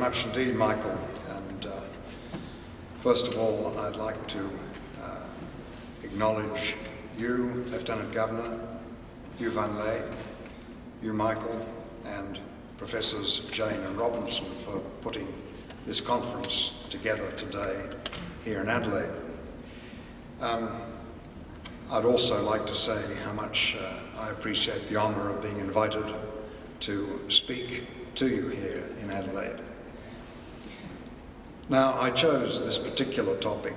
much indeed, Michael. And first of all, I'd like to acknowledge you, Lieutenant Governor, you, Van Ley, you, Michael, and Professors Jane and Robinson for putting this conference together today here in Adelaide. I'd also like to say how much I appreciate the honour of being invited to speak to you here in Adelaide. Now, I chose this particular topic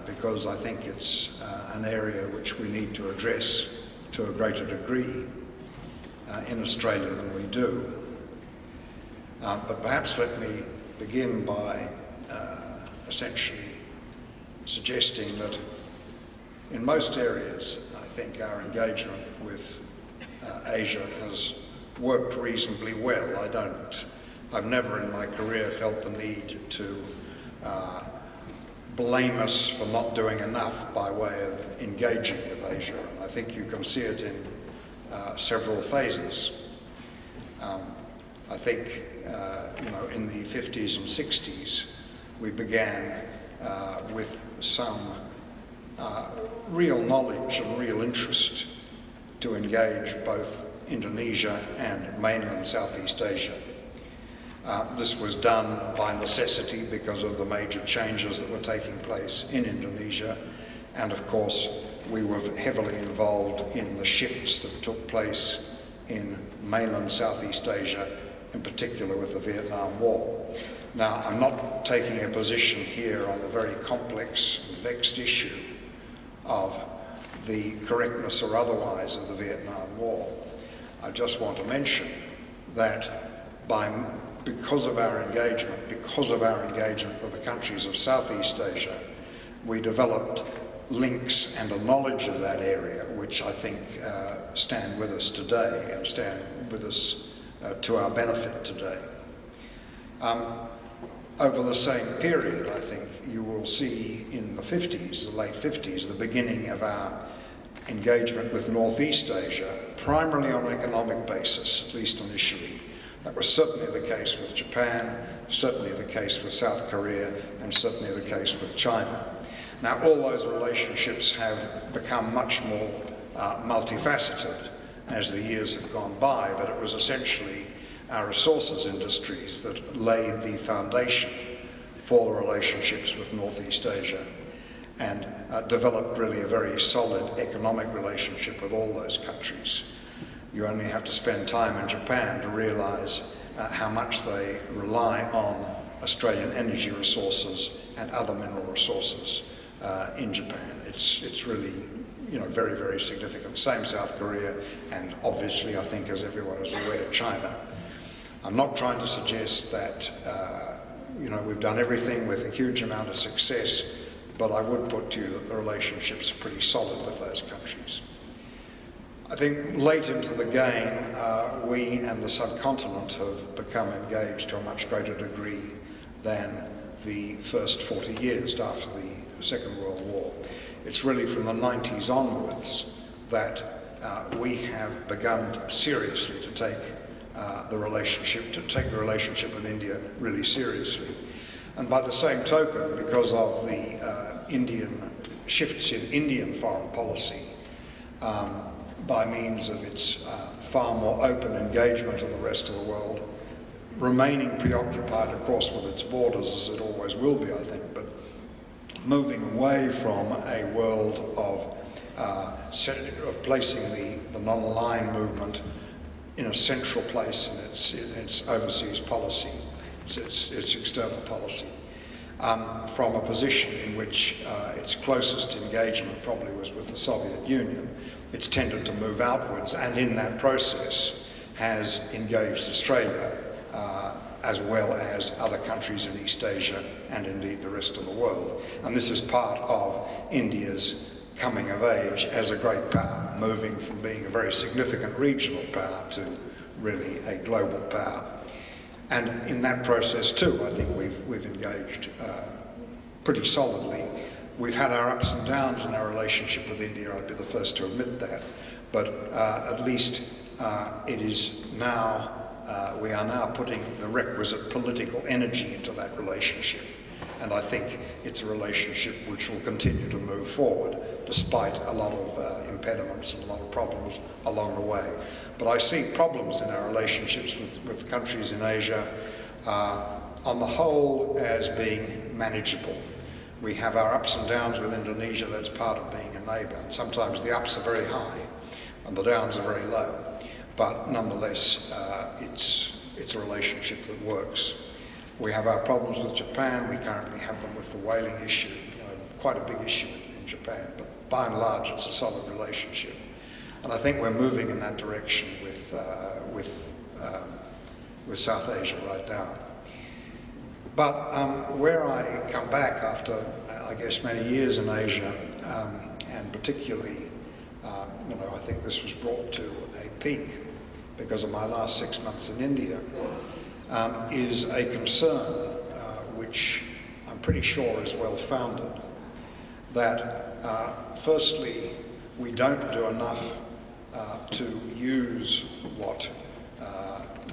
because I think it's an area which we need to address to a greater degree in Australia than we do. But perhaps let me begin by essentially suggesting that in most areas, I think our engagement with Asia has worked reasonably well. I've never in my career felt the need to blame us for not doing enough by way of engaging with Asia. And I think you can see it in several phases. I think, in the 50s and 60s, we began with some real knowledge and real interest to engage both Indonesia and mainland Southeast Asia. This was done by necessity because of the major changes that were taking place in Indonesia, and of course we were heavily involved in the shifts that took place in mainland Southeast Asia, in particular with the Vietnam War. Now, I'm not taking a position here on the very complex and vexed issue of the correctness or otherwise of the Vietnam War. I just want to mention that because of our engagement with the countries of Southeast Asia, we developed links and a knowledge of that area which I think stand with us today and stand with us to our benefit today. Over the same period, I think you will see in the 50s, the late 50s, the beginning of our engagement with Northeast Asia, primarily on an economic basis, at least initially. That was certainly the case with Japan, certainly the case with South Korea, and certainly the case with China. Now, all those relationships have become much more multifaceted as the years have gone by, but it was essentially our resources industries that laid the foundation for the relationships with Northeast Asia and developed really a very solid economic relationship with all those countries. You only have to spend time in Japan to realise how much they rely on Australian energy resources and other mineral resources in Japan. It's really, very, very significant. Same South Korea, and obviously, I think, as everyone is aware, China. I'm not trying to suggest that, we've done everything with a huge amount of success, but I would put to you that the relationships are pretty solid with those countries. I think late into the game, we and the subcontinent have become engaged to a much greater degree than the first 40 years after the Second World War. It's really from the 90s onwards that we have begun seriously to take the relationship with India really seriously. And by the same token, because of the shifts in Indian foreign policy, by means of its far more open engagement in the rest of the world, remaining preoccupied, of course, with its borders, as it always will be, I think, but moving away from a world of placing the non-aligned movement in a central place in its overseas policy, its external policy, from a position in which its closest engagement probably was with the Soviet Union. It's tended to move outwards, and in that process has engaged Australia as well as other countries in East Asia and indeed the rest of the world. And this is part of India's coming of age as a great power, moving from being a very significant regional power to really a global power. And in that process too, I think we've engaged pretty solidly. We've had our ups and downs in our relationship with India, I'd be the first to admit that, but at least it is now we are now putting the requisite political energy into that relationship. And I think it's a relationship which will continue to move forward despite a lot of impediments and a lot of problems along the way. But I see problems in our relationships with countries in Asia on the whole as being manageable. We have our ups and downs with Indonesia. That's part of being a neighbour. And sometimes the ups are very high and the downs are very low. But nonetheless, it's a relationship that works. We have our problems with Japan. We currently have them with the whaling issue, quite a big issue in Japan. But by and large, it's a solid relationship. And I think we're moving in that direction with South Asia right now. But where I come back after, I guess, many years in Asia, and particularly, I think this was brought to a peak because of my last 6 months in India, is a concern which I'm pretty sure is well founded, that firstly, we don't do enough to use what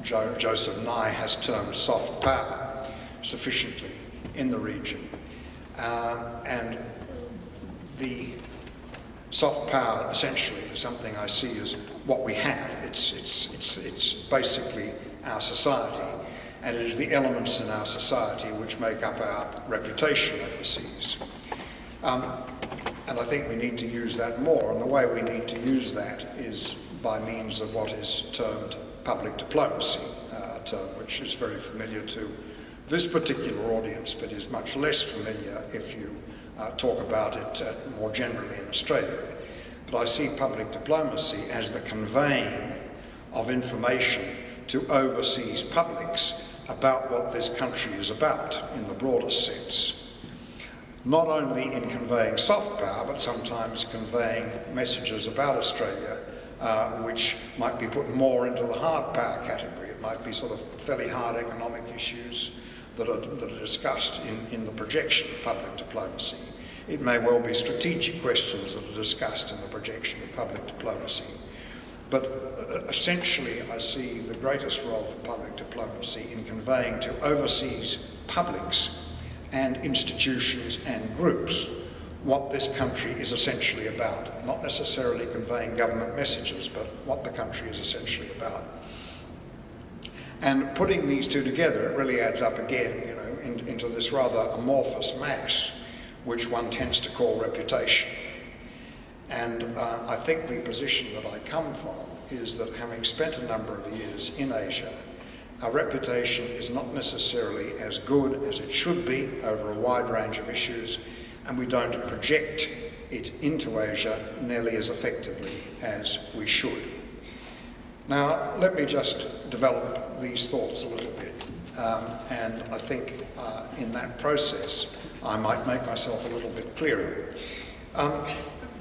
Joseph Nye has termed soft power sufficiently in the region. And the soft power essentially is something I see as what we have. It's basically our society, and it is the elements in our society which make up our reputation overseas. And I think we need to use that more, and the way we need to use that is by means of what is termed public diplomacy, a term which is very familiar to this particular audience, but is much less familiar if you talk about it more generally in Australia. But I see public diplomacy as the conveying of information to overseas publics about what this country is about in the broadest sense. Not only in conveying soft power, but sometimes conveying messages about Australia which might be put more into the hard power category. It might be sort of fairly hard economic issues that are discussed in the projection of public diplomacy. It may well be strategic questions that are discussed in the projection of public diplomacy. But essentially, I see the greatest role for public diplomacy in conveying to overseas publics and institutions and groups what this country is essentially about. Not necessarily conveying government messages, but what the country is essentially about. And putting these two together, it really adds up again, into this rather amorphous mass, which one tends to call reputation. And I think the position that I come from is that having spent a number of years in Asia, our reputation is not necessarily as good as it should be over a wide range of issues, and we don't project it into Asia nearly as effectively as we should. Now, let me just develop these thoughts a little bit, and I think in that process I might make myself a little bit clearer.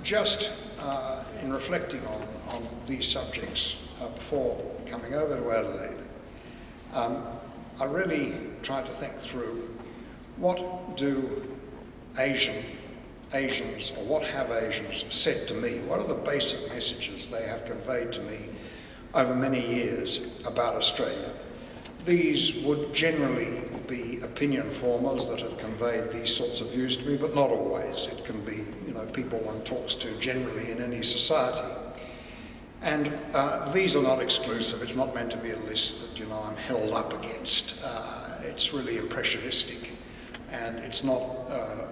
Just in reflecting on these subjects before coming over to Adelaide, I really tried to think through what do Asians, or what have Asians said to me? What are the basic messages they have conveyed to me over many years about Australia? These would generally be opinion formers that have conveyed these sorts of views to me, but not always. It can be, people one talks to generally in any society. And these are not exclusive. It's not meant to be a list that, I'm held up against. It's really impressionistic, and it's not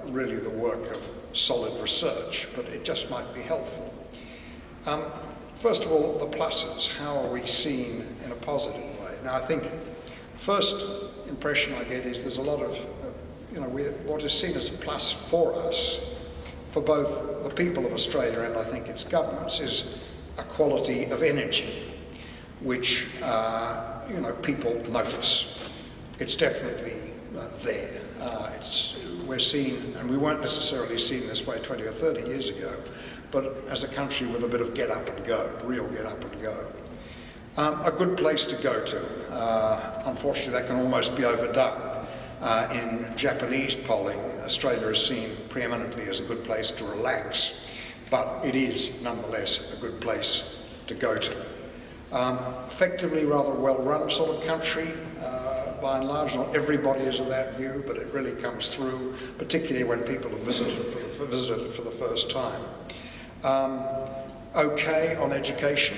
really the work of solid research, but it just might be helpful. First of all, the pluses. How are we seen in a positive way? Now, I think first impression I get is there's a lot of, what is seen as a plus for us, for both the people of Australia and I think its governments, is a quality of energy which, people notice. It's definitely there. We're seen, and we weren't necessarily seen this way 20 or 30 years ago, but as a country with a bit of get up and go, real get up and go. A good place to go to. Unfortunately, that can almost be overdone. In Japanese polling, Australia is seen preeminently as a good place to relax, but it is nonetheless a good place to go to. Effectively rather well-run sort of country, by and large. Not everybody is of that view, but it really comes through, particularly when people have visited for the first time. Okay on education,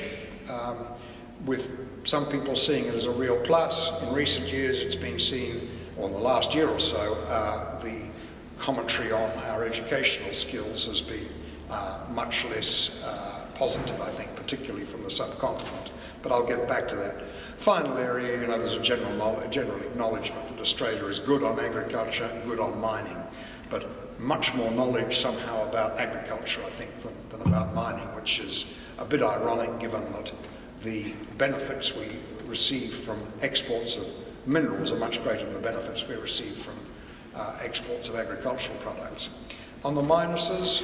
with some people seeing it as a real plus. In recent years it's been seen, or in the last year or so, the commentary on our educational skills has been much less positive, I think, particularly from the subcontinent. But I'll get back to that. Final area, there's a general acknowledgement that Australia is good on agriculture, good on mining, but much more knowledge somehow about agriculture, I think, than about mining, which is a bit ironic given that the benefits we receive from exports of minerals are much greater than the benefits we receive from exports of agricultural products. On the minuses,